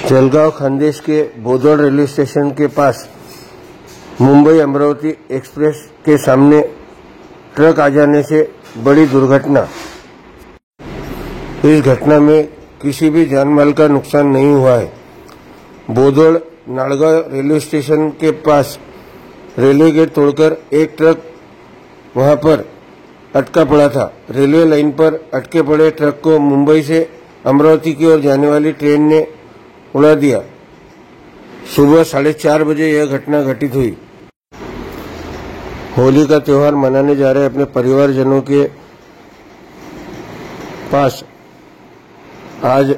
जलगांव खानदेश के बोदोड़ railway station के pass Mumbai Amravati express के सामने truck आ जाने से बड़ी दुर्घटना। इस घटना में किसी भी जानमाल का नुकसान नहीं हुआ है। बोदोड़ नाड़गांव रेलवे स्टेशन के पास रेलवे गेट तोड़कर एक ट्रक वहां पर अटका पड़ा था। रेलवे लाइन पर अटके पड़े ट्रक को मुंबई से अमरावती की ओर जाने वाली ट्रेन ने उड़ा दिया। सुबह 4:30 बजे यह घटना घटित हुई। होली का त्योहार मनाने जा रहे अपने परिवारजनों के पास आज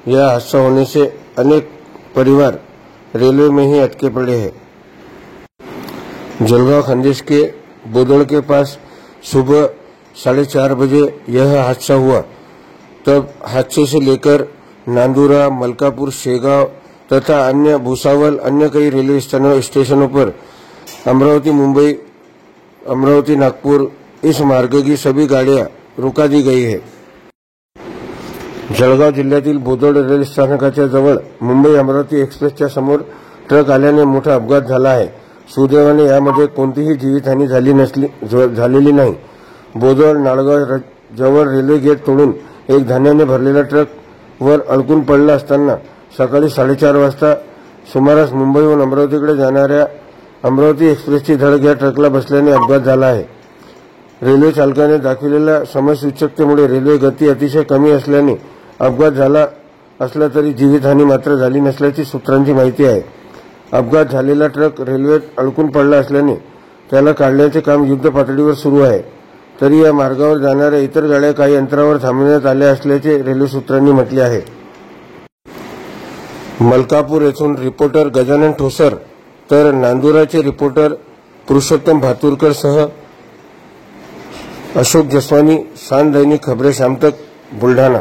यह हादसा होने से अनेक परिवार रेलवे में ही अटके पड़े हैं। जलगांव खानदेश के बोदोड़ के पास सुबह 4:30 बजे यह हादसा हुआ। तब हादसे से लेकर नांदुरा, मलकापुर, शेगांव तथा अन्य भूसावल अन्य कई रेलवे स्टेशनों पर अमरावती मुंबई, अमरावती नागपुर इस मार्ग की सभी गाड़ियां रुका दी गई है। जळगाव जिल्ह्यातील बोदोड रेल्वे स्थानकाच्या जवळ मुंबई अमरावती एक्सप्रेसच्या समोर ट्रक आल्याने मोठा अपघात झाला आहे। सुदैवाने यामध्ये कोणतीही जीवितहानी झालेली नाही। बोदोड नाळगाव जवळ रेल्वे गेट तोडून एक धान्याने भरलेला ट्रक वर अडकून पडला असताना सकाळी 4:30 वाजता सुमारास मुंबईहून अमरावतीकडे जाणाऱ्या अमरावती एक्सप्रेसची धडक या ट्रकला बसल्याने अपघात झाला आहे। रेल्वे चालकाने दाखविलेल्या समयसूचकतेमुळे रेल्वे गती अतिशय कमी असल्याने अपघात झाला असला तरी जीवितहानी मात्र झाली नसल्याची सूत्रांची माहिती आहे। अपघात झालेला ट्रक रेल्वेत अडकून पडला असल्याने त्याला काढण्याचे काम युद्धपातळीवर सुरू आहे। तरी या मार्गावर जाणाऱ्या इतर गाड्या काही अंतरावर थांबवण्यात आल्या असल्याचे रेल्वे सूत्रांनी म्हटले आहे। मलकापूर येथून रिपोर्टर गजानन ठोसर तर नांदुराचे रिपोर्टर पुरुषोत्तम भातुरकर सह अशोक जसवानी, शान दैनिक खबरें शाम तक, बुलढाणा।